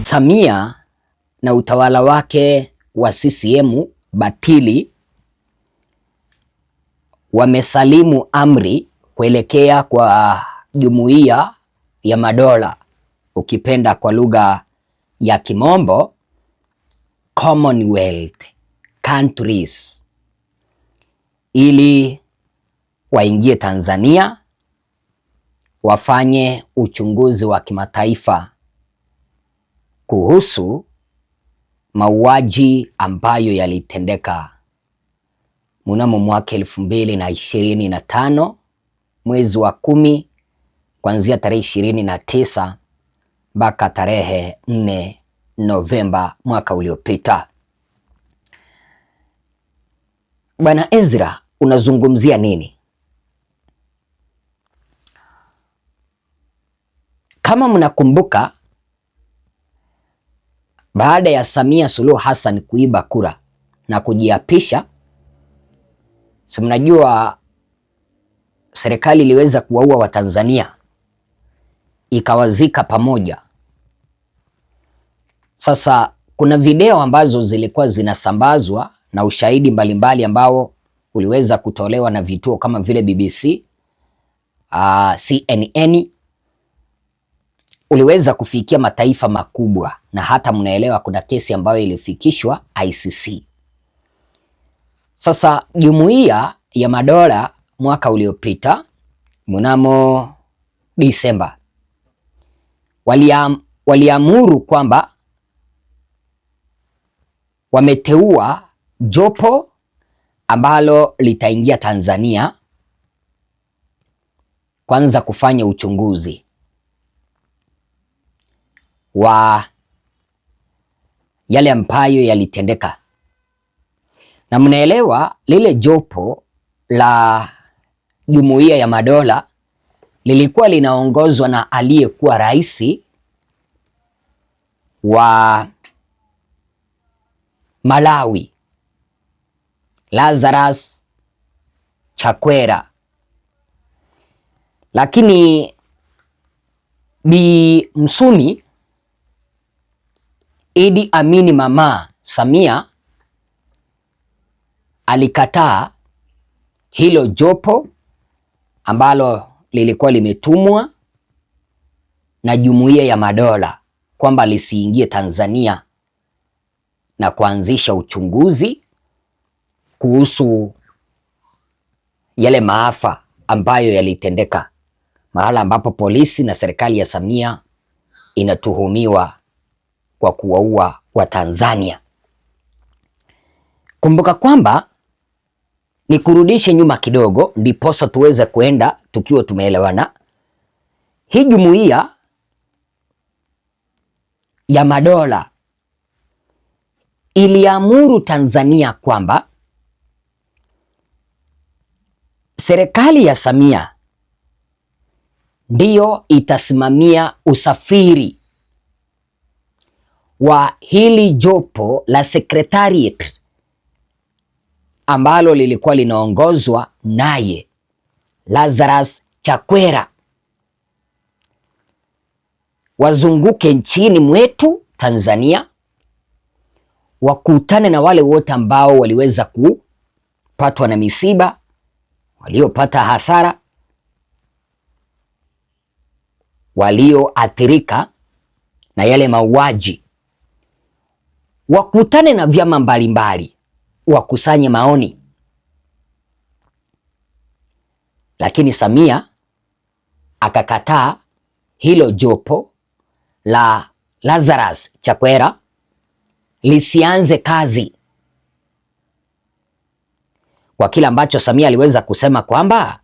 Samia na utawala wake wa CCM batili wamesalimu amri kuelekea kwa Jumuiya ya Madola, ukipenda kwa lugha ya Kimombo Commonwealth countries, ili waingie Tanzania wafanye uchunguzi wa kimataifa kuhusu mauaji ambayo yalitendeka mnamo mwaka 2025 mwezi wa 10 kuanzia tarehe 29 mpaka tarehe 4 Novemba mwaka uliopita. Bwana Ezra, unazungumzia nini? Kama mnakumbuka, baada ya Samia Suluhu Hassan kuiba kura na kujiapisha, si mnajua serikali iliweza kuwaua Watanzania ikawazika pamoja. Sasa kuna video ambazo zilikuwa zinasambazwa na ushahidi mbalimbali ambao uliweza kutolewa na vituo kama vile BBC, CNN, uliweza kufikia mataifa makubwa, na hata mnaelewa kuna kesi ambayo ilifikishwa ICC. Sasa Jumuiya ya Madola mwaka uliopita mnamo Disemba waliamuru kwamba wameteua jopo ambalo litaingia Tanzania kwanza kufanya uchunguzi wa yale ambayo yalitendeka. Na mnaelewa lile jopo la Jumuiya ya Madola lilikuwa linaongozwa na aliyekuwa rais wa Malawi, Lazarus Chakwera. Lakini Bi Msumi Idi Amini Mama Samia alikataa hilo jopo ambalo lilikuwa limetumwa na Jumuiya ya Madola kwamba lisiingie Tanzania na kuanzisha uchunguzi kuhusu yale maafa ambayo yalitendeka, mahala ambapo polisi na serikali ya Samia inatuhumiwa kwa kuwaua Watanzania. Kumbuka kwamba ni kurudishe nyuma kidogo ndiposa tuweze kuenda tukiwa tumeelewana. Hii Jumuiya ya Madola iliamuru Tanzania kwamba serikali ya Samia ndiyo itasimamia usafiri wa hili jopo la secretariat ambalo lilikuwa linaongozwa naye Lazarus Chakwera, wazunguke nchini mwetu Tanzania, wakutane na wale wote ambao waliweza kupatwa na misiba, waliopata hasara, walioathirika na yale mauaji, wakutane na vyama mbalimbali, wakusanye maoni. Lakini Samia akakataa hilo jopo la Lazarus Chakwera lisianze kazi, kwa kile ambacho Samia aliweza kusema kwamba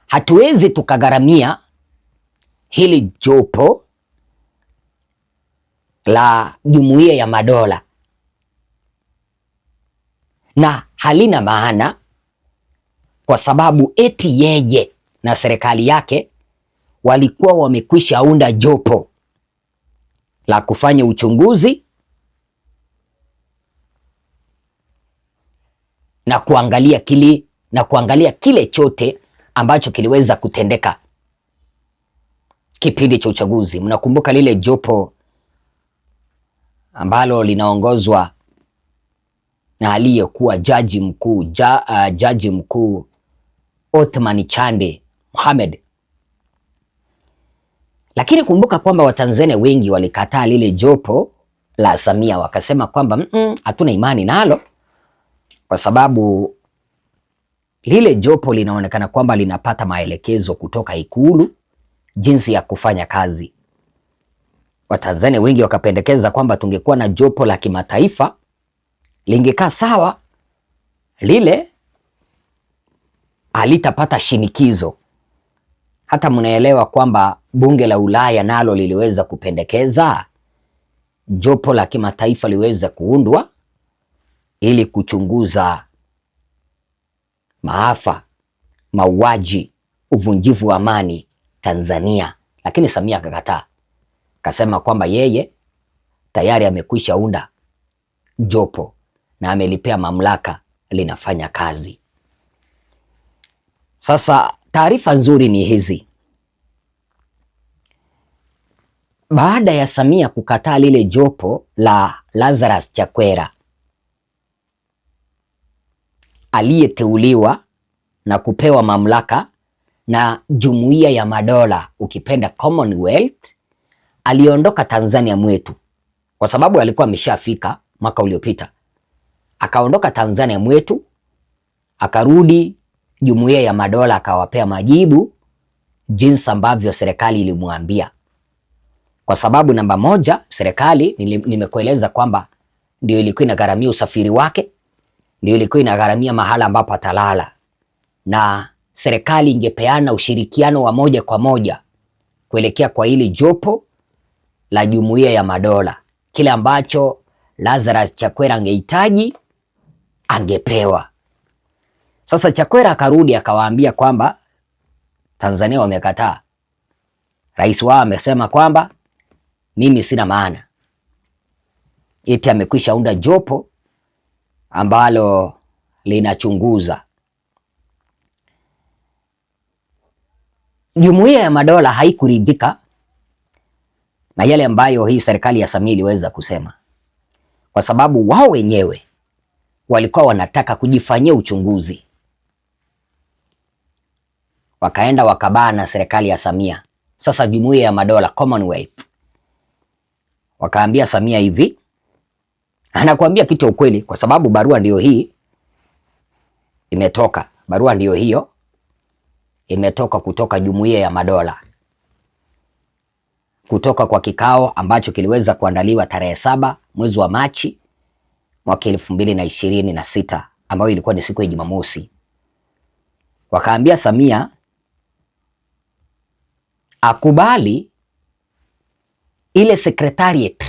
hatuwezi tukagharamia hili jopo la Jumuiya ya Madola na halina maana, kwa sababu eti yeye na serikali yake walikuwa wamekwisha unda jopo la kufanya uchunguzi na kuangalia kile chote ambacho kiliweza kutendeka kipindi cha uchaguzi. Mnakumbuka lile jopo ambalo linaongozwa na aliyekuwa jaji mkuu Othman Chande Mohamed. Lakini kumbuka kwamba Watanzania wengi walikataa lile jopo la Samia, wakasema kwamba hatuna imani nalo, kwa sababu lile jopo linaonekana kwamba linapata maelekezo kutoka Ikulu jinsi ya kufanya kazi. Watanzania wengi wakapendekeza kwamba tungekuwa na jopo la kimataifa lingekaa sawa, lile halitapata shinikizo. Hata mnaelewa kwamba bunge la Ulaya nalo liliweza kupendekeza jopo la kimataifa liweze kuundwa ili kuchunguza maafa, mauaji, uvunjifu wa amani Tanzania, lakini Samia akakataa. Kasema kwamba yeye tayari amekwisha unda jopo na amelipea mamlaka linafanya kazi. Sasa taarifa nzuri ni hizi. Baada ya Samia kukataa lile jopo la Lazarus Chakwera aliyeteuliwa na kupewa mamlaka na Jumuiya ya Madola, ukipenda Commonwealth, aliondoka Tanzania mwetu kwa sababu alikuwa ameshafika mwaka uliopita. Akaondoka Tanzania mwetu, akarudi Jumuiya ya Madola, akawapea majibu jinsi ambavyo serikali ilimwambia. Kwa sababu namba moja, serikali nimekueleza kwamba ndio ilikuwa inagharamia usafiri wake, ndio ilikuwa inagharamia mahala ambapo atalala, na serikali ingepeana ushirikiano wa moja kwa moja kuelekea kwa hili jopo la Jumuiya ya Madola. Kile ambacho Lazarus Chakwera angehitaji angepewa. Sasa Chakwera akarudi akawaambia kwamba Tanzania wamekataa. Rais wao amesema kwamba mimi sina maana. Eti amekwisha unda jopo ambalo linachunguza. Jumuiya ya Madola haikuridhika na yale ambayo hii serikali ya Samia iliweza kusema, kwa sababu wao wenyewe walikuwa wanataka kujifanyia uchunguzi. Wakaenda wakabana serikali ya Samia. Sasa Jumuiya ya Madola, Commonwealth, wakaambia Samia hivi, anakuambia kitu cha ukweli kwa sababu barua ndio hii imetoka. Barua ndio hiyo imetoka kutoka Jumuiya ya Madola, kutoka kwa kikao ambacho kiliweza kuandaliwa tarehe 7 mwezi wa Machi mwaka 2026, ambayo ilikuwa ni siku ya Jumamosi. Wakaambia Samia akubali ile secretariat,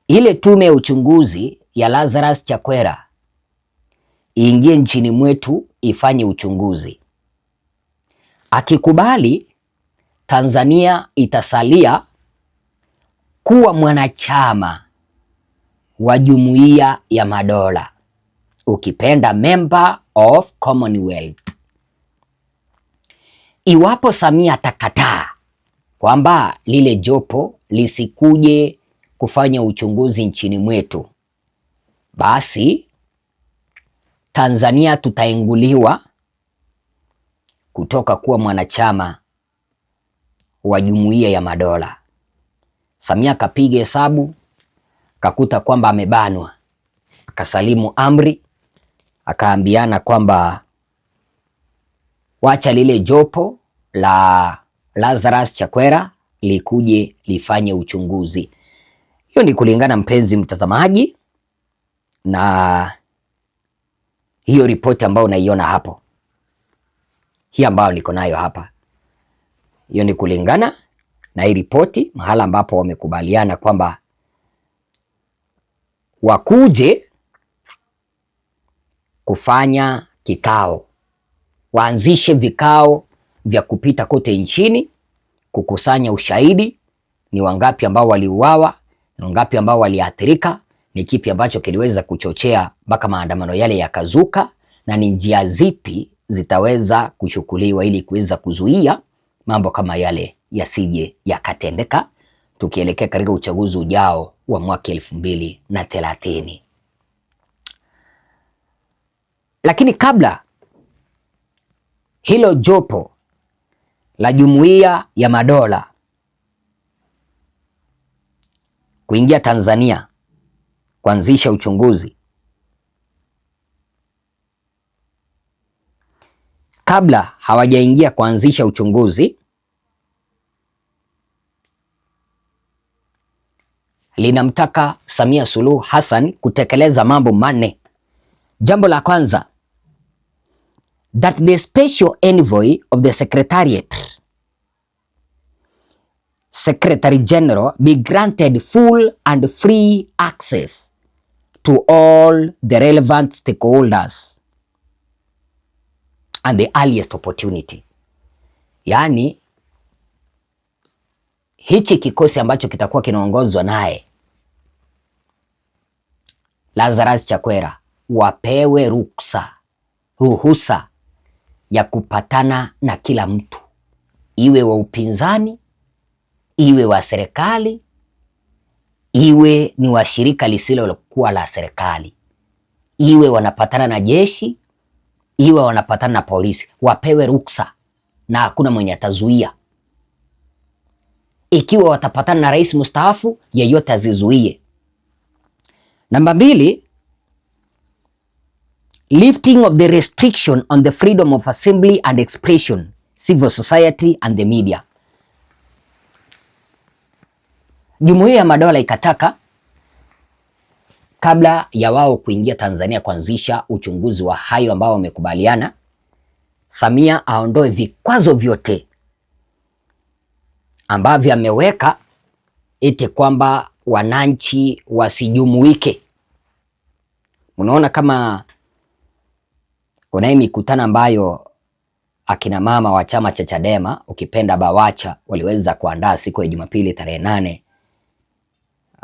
ile tume ya uchunguzi ya Lazarus Chakwera iingie nchini mwetu ifanye uchunguzi. Akikubali, Tanzania itasalia kuwa mwanachama wa Jumuiya ya Madola, ukipenda member of Commonwealth. Iwapo Samia atakataa kwamba lile jopo lisikuje kufanya uchunguzi nchini mwetu, basi Tanzania tutainguliwa kutoka kuwa mwanachama wa Jumuiya ya Madola. Samia akapiga hesabu, akakuta kwamba amebanwa, akasalimu amri, akaambiana kwamba wacha lile jopo la Lazarus Chakwera likuje lifanye uchunguzi. Hiyo ni kulingana, mpenzi mtazamaji, na hiyo ripoti ambayo unaiona hapo, hii ambayo niko nayo hapa, hiyo ni kulingana na hii ripoti, mahala ambapo wamekubaliana kwamba wakuje kufanya kikao, waanzishe vikao vya kupita kote nchini kukusanya ushahidi, ni wangapi ambao waliuawa, ni wangapi ambao waliathirika, ni kipi ambacho kiliweza kuchochea mpaka maandamano yale yakazuka, na ni njia zipi zitaweza kuchukuliwa ili kuweza kuzuia mambo kama yale yasije yakatendeka tukielekea katika uchaguzi ujao wa mwaka 2030. Lakini kabla hilo jopo la Jumuiya ya Madola kuingia Tanzania kuanzisha uchunguzi, kabla hawajaingia kuanzisha uchunguzi, linamtaka Samia Suluhu Hassan kutekeleza mambo manne. Jambo la kwanza, that the special envoy of the Secretary General be granted full and free access to all the relevant stakeholders and the earliest opportunity. Yaani hichi kikosi ambacho kitakuwa kinaongozwa naye Lazarus Chakwera wapewe ruhusa ya kupatana na kila mtu, iwe wa upinzani, iwe wa serikali, iwe ni wa shirika lisilokuwa la serikali, iwe wanapatana na jeshi, iwe wanapatana na polisi, wapewe ruksa na hakuna mwenye atazuia. Ikiwa watapatana na rais mstaafu, yeyote azizuie. Namba 2, lifting of the restriction on the freedom of assembly and expression, civil society and the media. Jumuiya ya Madola ikataka kabla ya wao kuingia Tanzania kuanzisha uchunguzi wa hayo ambao wamekubaliana, Samia aondoe vikwazo vyote ambavyo ameweka eti kwamba wananchi wasijumuike. Unaona kama kuna hii mikutano ambayo akina mama wa chama cha Chadema, ukipenda Bawacha, waliweza kuandaa siku ya Jumapili tarehe 8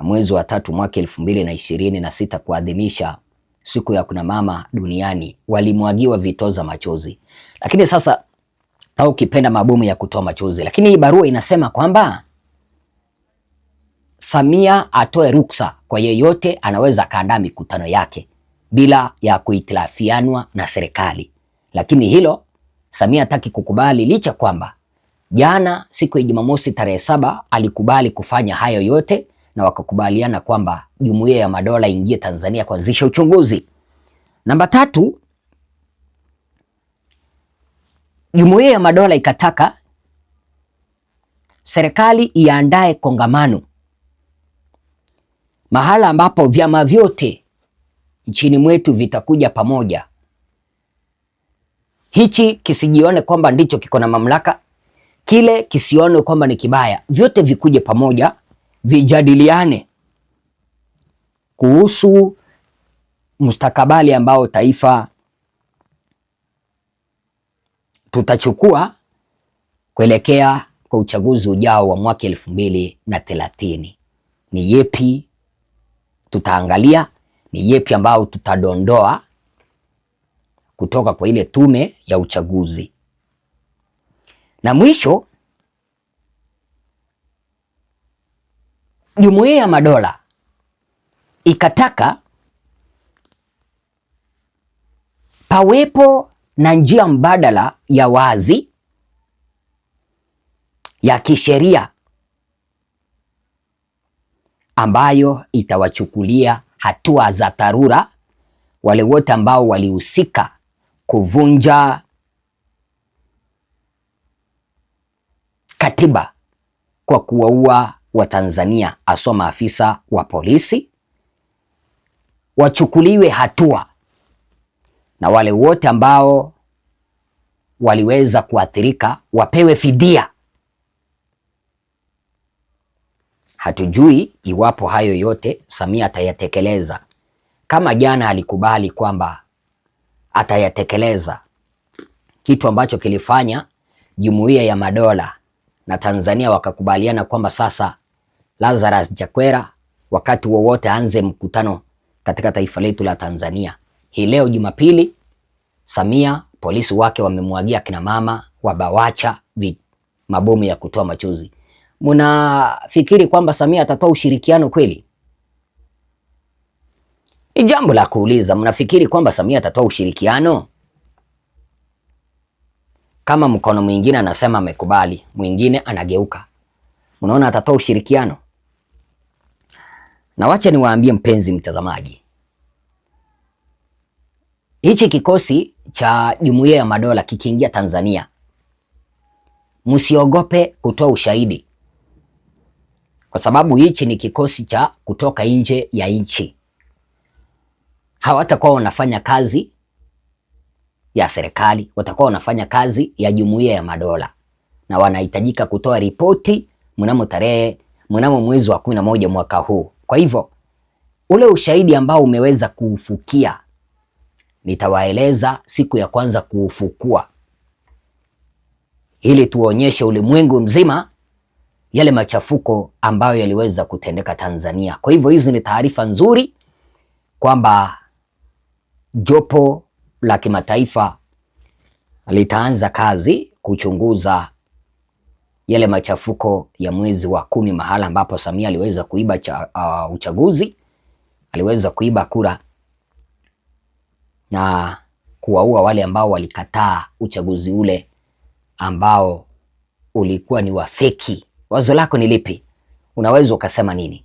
mwezi wa 3 mwaka 2026 kuadhimisha siku ya kuna mama duniani, walimwagiwa vitoza machozi. Lakini sasa, au ukipenda mabomu ya kutoa machozi. Lakini hii barua inasema kwamba Samia atoe ruksa kwa yeyote anaweza kaandaa mikutano yake bila ya kuitilafianwa na serikali. Lakini hilo Samia hataki kukubali, licha kwamba jana siku ya Jumamosi tarehe 7 alikubali kufanya hayo yote na wakakubaliana kwamba Jumuiya ya Madola ingie Tanzania kuanzisha uchunguzi. Namba 3, Jumuiya ya Madola ikataka serikali iandae kongamano mahala ambapo vyama vyote nchini mwetu vitakuja pamoja. Hichi kisijione kwamba ndicho kiko na mamlaka, kile kisione kwamba ni kibaya, vyote vikuje pamoja, vijadiliane kuhusu mustakabali ambao taifa tutachukua kuelekea kwa uchaguzi ujao wa mwaka 2030. Ni yepi tutaangalia, ni yepi ambao tutadondoa kutoka kwa ile tume ya uchaguzi. Na mwisho, Jumuiya ya Madola ikataka pawepo na njia mbadala ya wazi ya kisheria ambayo itawachukulia hatua za dharura wale wote ambao walihusika kuvunja katiba kwa kuwaua Watanzania, hasa maafisa wa polisi, wachukuliwe hatua, na wale wote ambao waliweza kuathirika wapewe fidia. Hatujui iwapo hayo yote Samia atayatekeleza. Kama jana alikubali kwamba atayatekeleza, kitu ambacho kilifanya Jumuiya ya Madola na Tanzania wakakubaliana kwamba sasa Lazarus Chakwera wakati wowote anze mkutano katika taifa letu la Tanzania. Hii leo Jumapili, Samia polisi wake wamemwagia kina mama wa Bawacha mabomu ya kutoa machozi. Mnafikiri kwamba Samia atatoa ushirikiano kweli? Ni jambo la kuuliza. Mnafikiri kwamba Samia atatoa ushirikiano? Kama mkono mwingine anasema amekubali, mwingine anageuka, mnaona atatoa ushirikiano? Na wacha niwaambie mpenzi mtazamaji, hichi kikosi cha Jumuiya ya Madola kikiingia Tanzania, msiogope kutoa ushahidi, kwa sababu hichi ni kikosi cha kutoka nje ya nchi. Hawatakuwa wanafanya kazi ya serikali, watakuwa wanafanya kazi ya Jumuiya ya Madola, na wanahitajika kutoa ripoti mnamo mwezi wa 11 mwaka huu. Kwa hivyo ule ushahidi ambao umeweza kuufukia, nitawaeleza siku ya kwanza kuufukua, ili tuonyeshe ulimwengu mzima yale machafuko ambayo yaliweza kutendeka Tanzania. Kwa hivyo hizi ni taarifa nzuri kwamba jopo la kimataifa litaanza kazi kuchunguza yale machafuko ya mwezi wa 10, mahala ambapo Samia aliweza kuiba uchaguzi, aliweza kuiba kura na kuwaua wale ambao walikataa uchaguzi ule ambao ulikuwa ni wa feki. Wazo lako ni lipi? Unaweza ukasema nini?